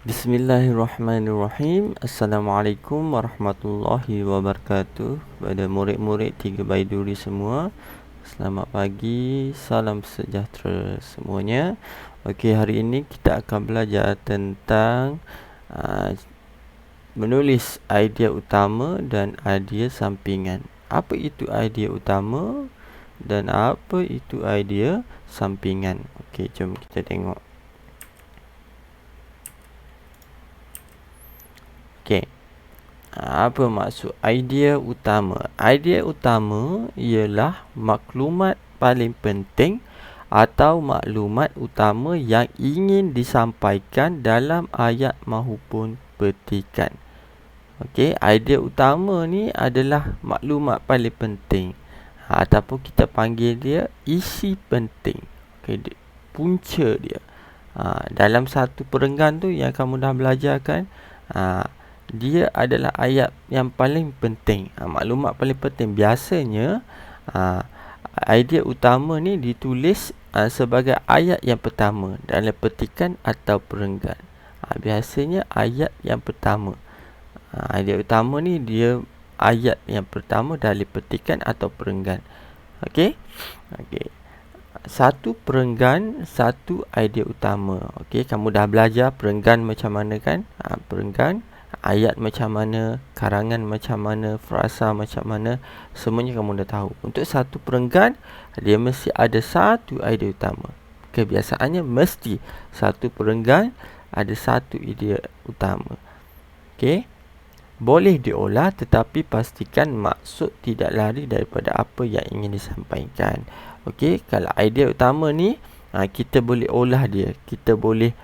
Bismillahirrahmanirrahim. Assalamualaikum warahmatullahi wabarakatuh. Kepada murid-murid 3 Baiduri semua, selamat pagi, salam sejahtera semuanya. Okey, hari ini kita akan belajar tentang menulis idea utama dan idea sampingan. Apa itu idea utama dan apa itu idea sampingan? Okey, jom kita tengok. Okey. Apa maksud idea utama? Idea utama ialah maklumat paling penting atau maklumat utama yang ingin disampaikan dalam ayat mahupun petikan. Okey, idea utama ni adalah maklumat paling penting. Ataupun kita panggil dia isi penting. Okey, punca dia. Dalam satu perenggan tu yang kamu dah belajarkan, dia adalah ayat yang paling penting, maklumat paling penting. Biasanya idea utama ni ditulis sebagai ayat yang pertama dalam petikan atau perenggan. Biasanya ayat yang pertama. Idea utama ni dia ayat yang pertama dalam petikan atau perenggan. Okey. Satu perenggan, satu idea utama. Okey, kamu dah belajar perenggan macam mana kan? Perenggan, ayat macam mana, karangan macam mana, frasa macam mana, semuanya kamu dah tahu. Untuk satu perenggan, dia mesti ada satu idea utama. Kebiasaannya mesti satu perenggan ada satu idea utama. Okey. Boleh diolah tetapi pastikan maksud tidak lari daripada apa yang ingin disampaikan. Okey, kalau idea utama ni kita boleh olah dia, kita boleh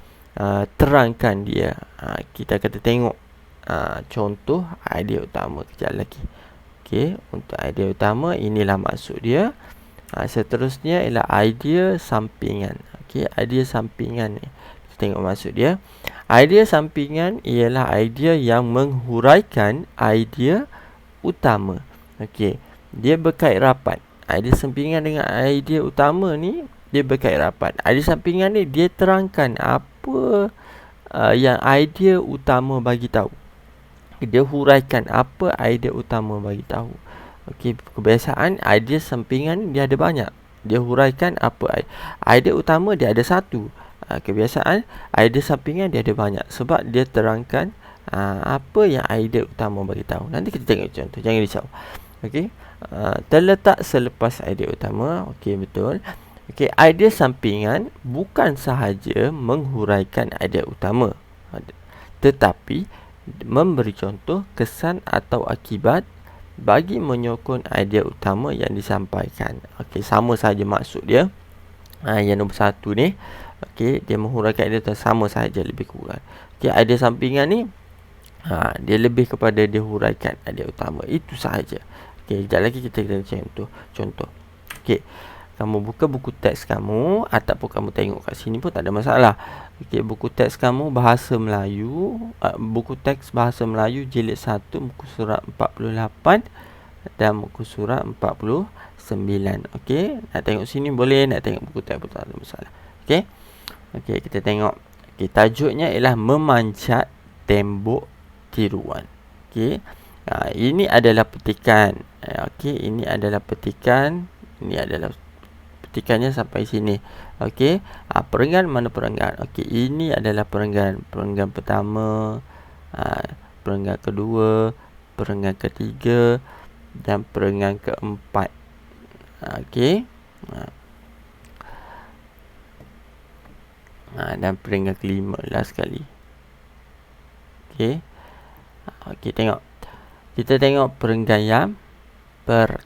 terangkan dia. Kita kata tengok contoh idea utama kejap lagi. Okey, untuk idea utama inilah maksud dia. Seterusnya ialah idea sampingan. Okey, idea sampingan ni kita tengok maksud dia. Idea sampingan ialah idea yang menghuraikan idea utama. Okey, dia berkait rapat. Idea sampingan dengan idea utama ni dia berkait rapat. Idea sampingan ni dia terangkan apa yang idea utama bagi tahu. Dia huraikan apa idea utama bagi tahu. Okey, kebiasaan idea sampingan dia ada banyak. Dia huraikan apa idea utama dia ada satu. Kebiasaan idea sampingan dia ada banyak sebab dia terangkan apa yang idea utama bagi tahu. Nanti kita tengok contoh, jangan risau. Okey. Terletak selepas idea utama. Okey, betul. Okey, idea sampingan bukan sahaja menghuraikan idea utama, tetapi memberi contoh, kesan atau akibat bagi menyokong idea utama yang disampaikan. Okey, sama saja maksud dia. Yang nombor satu ni, okey, dia menghuraikan idea utama, sama saja lebih kurang. Okey, idea sampingan ni dia lebih kepada dia huraikan idea utama. Itu sahaja. Okey, sekejap lagi kita tengok contoh. Okey, kamu buka buku teks kamu ataupun kamu tengok kat sini pun tak ada masalah. Okey, buku teks kamu bahasa Melayu, buku teks bahasa Melayu jilid 1 muka surat 48 dan muka surat 49. Okey, nak tengok sini boleh, nak tengok buku teks pun tak ada masalah. Okey. Okey, kita tengok. Okey, tajuknya ialah memanjat tembok tiruan. Okey. Ini adalah petikan. Okey, ini adalah petikan. Ini adalah petikannya sampai sini. Okey. Perenggan mana perenggan? Okey, ini adalah perenggan. Perenggan pertama, perenggan kedua, perenggan ketiga dan perenggan keempat. Okey. Dan perenggan kelima last sekali. Okey. Okey, tengok. Kita tengok perenggan yang pertama.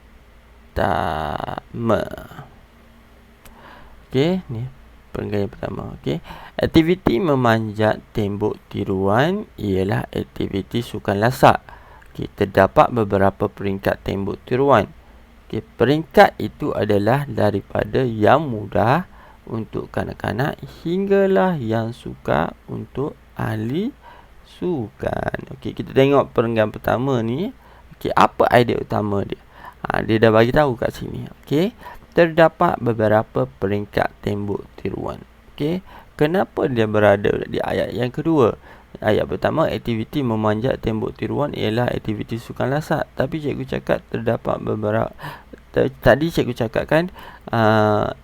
Okey, ni perenggan yang pertama. Okey. Aktiviti memanjat tembok tiruan ialah aktiviti sukan lasak. Okey, terdapat beberapa peringkat tembok tiruan. Okey, peringkat itu adalah daripada yang mudah untuk kanak-kanak hinggalah yang sukar untuk ahli sukan. Okey, kita tengok perenggan pertama ni. Okey, apa idea utama dia? Dia dah bagi tahu kat sini. Okey, terdapat beberapa peringkat tembok tiruan. Okey, kenapa dia berada di ayat yang kedua? Ayat pertama, aktiviti memanjat tembok tiruan ialah aktiviti sukan lasak. Tapi cikgu cakap terdapat beberapa tadi cikgu cakap kan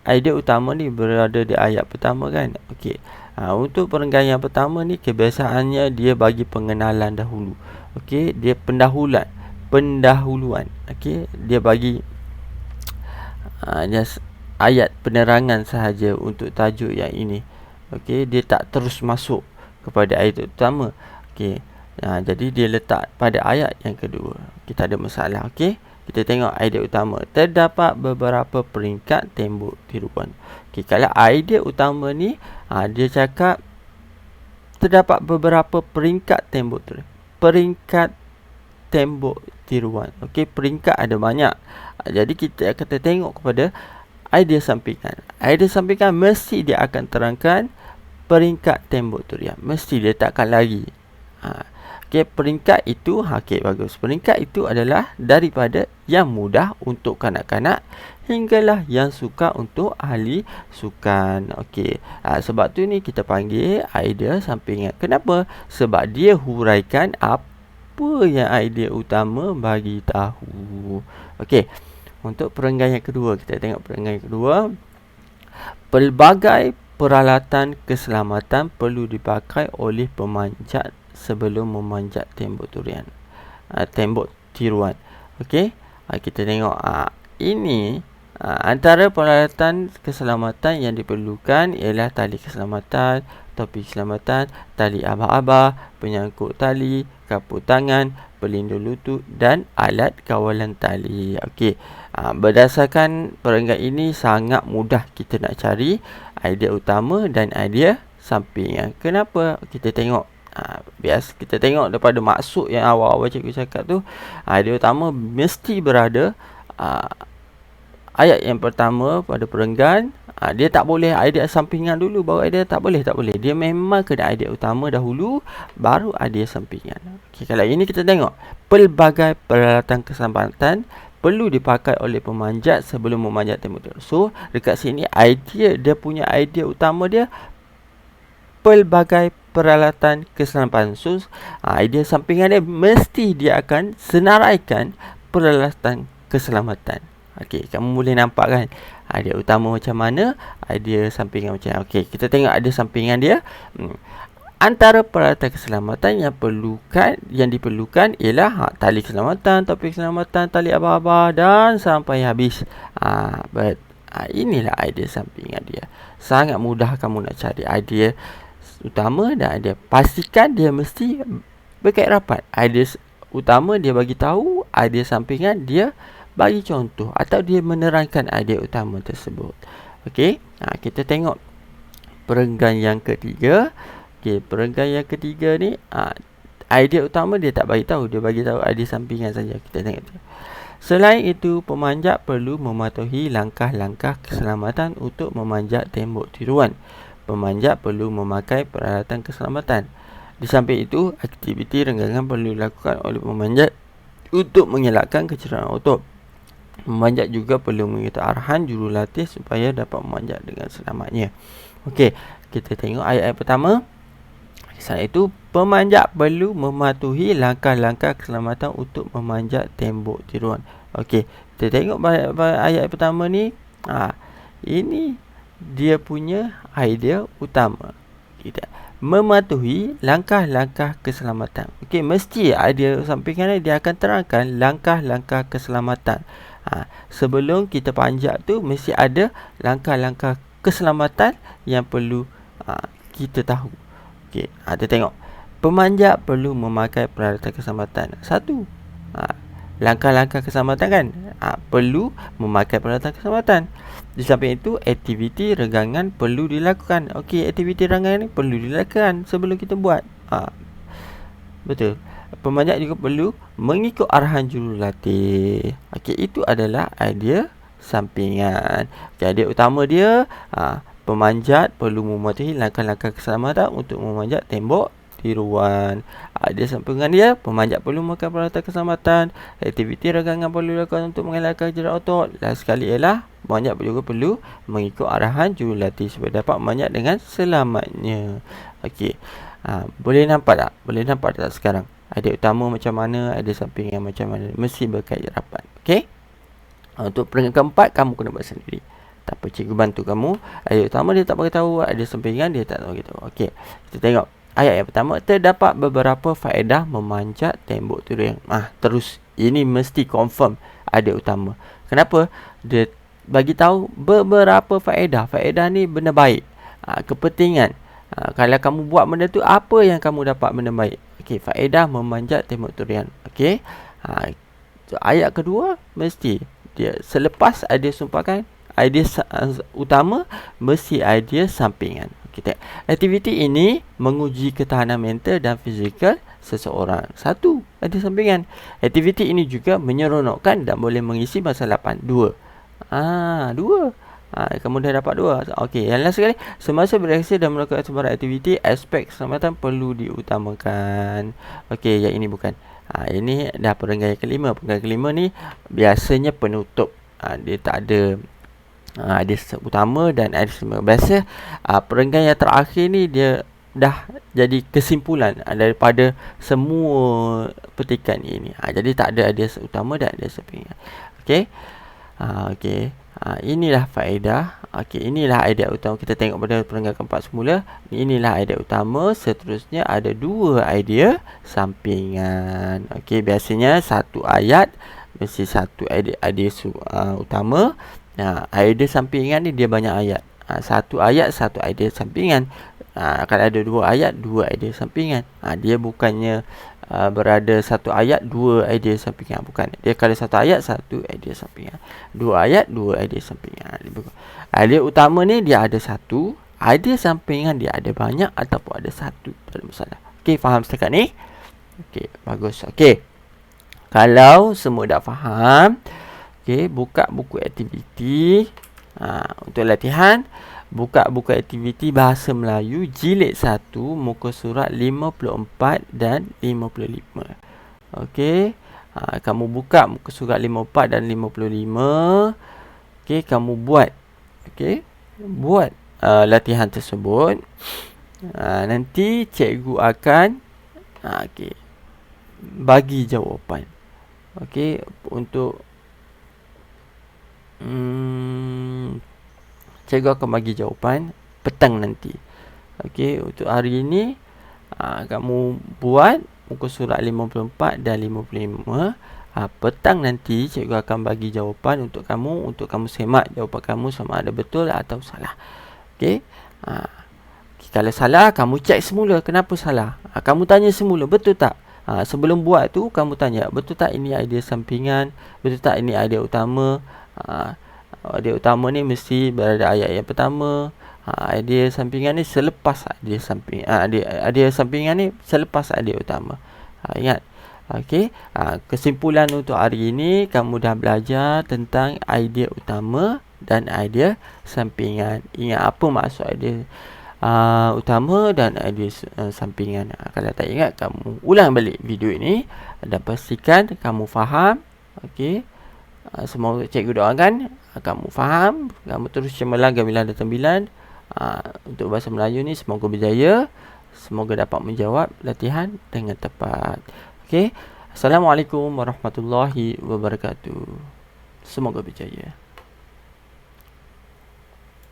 idea utama ni berada di ayat pertama kan. Okey. Untuk perenggan yang pertama ni kebiasaannya dia bagi pengenalan dahulu. Okey, dia pendahuluan. Okey, dia bagi ayat penerangan sahaja untuk tajuk yang ini. Okey, dia tak terus masuk kepada ayat utama. Okey. Jadi dia letak pada ayat yang kedua. Kita ada masalah. Okey. Kita tengok idea utama. Terdapat beberapa peringkat tembok tiruan. Okey, kalau idea utama ni dia cakap terdapat beberapa peringkat tembok tiruan. Peringkat tembok tiruan. Okey, peringkat ada banyak. Jadi kita akan tengok kepada idea sampingan. Idea sampingan mesti dia akan terangkan peringkat tembok tiruan. Mesti dia takkan lagi. Okey, peringkat itu okey, bagus. Peringkat itu adalah daripada yang mudah untuk kanak-kanak hinggalah yang suka untuk ahli sukan. Okey. Sebab tu ni kita panggil idea sampingan. Kenapa? Sebab dia huraikan apa yang idea utama bagi tahu. Okey. Untuk perenggan yang kedua, kita tengok perenggan yang kedua. Pelbagai peralatan keselamatan perlu dipakai oleh pemanjat sebelum memanjat tembok tiruan. Tembok tiruan. Okey. Kita tengok ini antara peralatan keselamatan yang diperlukan ialah tali keselamatan, topi keselamatan, tali abah-abah, penyangkut tali, kapur tangan, pelindung lutut dan alat kawalan tali. Okey. Berdasarkan perenggan ini sangat mudah kita nak cari idea utama dan idea sampingan. Kenapa? Kita tengok biasa kita tengok daripada maksud yang awal-awal cikgu cakap tu, idea utama mesti berada ayat yang pertama pada perenggan. Dia tak boleh idea sampingan dulu baru idea, tak boleh. Dia memang kena idea utama dahulu baru idea sampingan. Okey, kalau ini kita tengok pelbagai peralatan keselamatan perlu dipakai oleh pemanjat sebelum memanjat tembok tiruan. So dekat sini dia punya idea utama dia pelbagai peralatan keselamatan. So idea sampingan dia mesti dia akan senaraikan peralatan keselamatan. Okey, kamu boleh nampak kan idea utama macam mana, idea sampingan macam mana. Okey, kita tengok idea sampingan dia. Antara peralatan keselamatan yang diperlukan ialah tali keselamatan, topi keselamatan, tali abah-abah dan sampai habis. Inilah idea sampingan dia. Sangat mudah kamu nak cari idea utama dan idea. Pastikan dia mesti berkait rapat. Idea utama dia bagi tahu, idea sampingan dia bagi contoh atau dia menerangkan idea utama tersebut. Okey, kita tengok perenggan yang ketiga. Okey, perenggan yang ketiga ni idea utama dia tak bagi tahu, dia bagi tahu idea sampingan saja. Kita tengok tu. Selain itu, pemanjat perlu mematuhi langkah-langkah keselamatan untuk memanjat tembok tiruan. Pemanjat perlu memakai peralatan keselamatan. Di samping itu, aktiviti renggangan perlu dilakukan oleh pemanjat untuk mengelakkan kecederaan otot. Pemanjat juga perlu mengikuti arahan jurulatih supaya dapat memanjat dengan selamatnya. Okey, kita tengok ayat pertama. Selain itu, pemanjat perlu mematuhi langkah-langkah keselamatan untuk memanjat tembok tiruan. Okey, kita tengok ayat pertama ni. Ini dia punya idea utama. Kita mematuhi langkah-langkah keselamatan. Okey, mesti idea sampingan ni dia akan terangkan langkah-langkah keselamatan. Sebelum kita panjat tu mesti ada langkah-langkah keselamatan yang perlu kita tahu. Okey, kita tengok. Pemanjat perlu memakai peralatan keselamatan. Satu, langkah-langkah keselamatan kan. Perlu memakai peralatan keselamatan. Di samping itu, aktiviti renggangan perlu dilakukan. Okey, aktiviti renggangan ni perlu dilakukan sebelum kita buat. Betul. Pemanjat juga perlu mengikut arahan jurulatih. Okey, itu adalah idea sampingan. Okey, idea utama dia, pemanjat perlu mematuhi langkah-langkah keselamatan untuk memanjat tembok tiruan. Idea sampingan dia, pemanjat perlu memakai peralatan keselamatan. Aktiviti renggangan perlu dilakukan untuk mengelakkan kecederaan otot. Last sekali ialah pemanjat juga perlu mengikut arahan jurulatih supaya dapat memanjat dengan selamatnya. Okey. Boleh nampak tak? Boleh nampak tak sekarang? Idea utama macam mana, idea sampingan macam mana, mesti berkait rapat. Okey? Untuk peringkat keempat, kamu kena buat sendiri. Tak apa, cikgu bantu kamu. Idea utama dia tak beritahu, idea sampingan dia tak beritahu. Okey, kita tengok ayat yang pertama. Terdapat beberapa faedah memanjat tembok tidur. Terus ini mesti confirm idea utama. Kenapa? Dia bagi tahu beberapa faedah. Faedah ni benda baik. Kepentingan. Kalau kamu buat benda tu, apa yang kamu dapat benda baik? Okey, faedah memanjat tembok durian. Okey. Ayat kedua mesti dia selepas idea sumpakan, idea utama mesti idea sampingan. Kita aktiviti ini menguji ketahanan mental dan fizikal seseorang. Satu, idea sampingan. Aktiviti ini juga menyeronokkan dan boleh mengisi masa 8. Dua. Dua. Kamu dah dapat dua. Okey, yang last sekali, semasa bereaksi dan melakukan sebarang aktiviti, aspek keselamatan perlu diutamakan. Okey, yang ini bukan. Ini dah perenggan yang kelima. Perenggan kelima ni biasanya penutup. Dia tak ada idea utama dan idea sampingan. Biasa perenggan yang terakhir ni dia dah jadi kesimpulan daripada semua petikan ini. Jadi tak ada idea utama dan idea sampingan. Okey. Okey. Inilah faedah. Okey, inilah idea utama. Kita tengok pada perenggan keempat semula. Inilah idea utama. Seterusnya ada dua idea sampingan. Okey, biasanya satu ayat mesti satu idea utama. Idea sampingan ni dia banyak ayat. Satu ayat satu idea sampingan. Kalau ada dua ayat, dua idea sampingan. Dia bukannya berada satu ayat, dua idea sampingan. Bukan. Dia kalau satu ayat, satu idea sampingan. Dua ayat, dua idea sampingan. Idea utama ni dia ada satu. Idea sampingan dia ada banyak ataupun ada satu. Tak ada masalah. Okey, faham setakat ni? Okey, bagus. Okey. Kalau semua dah faham, okey, buka buku aktiviti. Untuk latihan, buka buku aktiviti Bahasa Melayu jilid 1 muka surat 54 dan 55. Okey. Kamu buka muka surat 54 dan 55. Okey, kamu buat. Okey. Buat latihan tersebut. Nanti cikgu akan bagi jawapan. Okey, untuk cikgu akan bagi jawapan petang nanti. Okey, untuk hari ini kamu buat muka surat 54 dan 55. Petang nanti cikgu akan bagi jawapan untuk kamu semak jawapan kamu sama ada betul atau salah. Okey. Kalau salah, kamu cek semula kenapa salah. Kamu tanya semula betul tak? Sebelum buat tu kamu tanya betul tak ini idea sampingan, betul tak ini idea utama. Idea utama ni mesti berada ayat yang pertama. Idea sampingan ni selepas idea sampingan. Idea sampingan ni selepas idea utama. Ingat. Okey. Kesimpulan untuk hari ini, kamu dah belajar tentang idea utama dan idea sampingan. Ingat apa maksud idea utama dan idea sampingan. Kalau tak ingat, kamu ulang balik video ini dan pastikan kamu faham. Okey. Semoga cikgu doakan kamu faham, kamu terus cemerlang gemilang dan tembilan. Untuk bahasa Melayu ni semoga berjaya, semoga dapat menjawab latihan dengan tepat. Okey. Assalamualaikum warahmatullahi wabarakatuh. Semoga berjaya.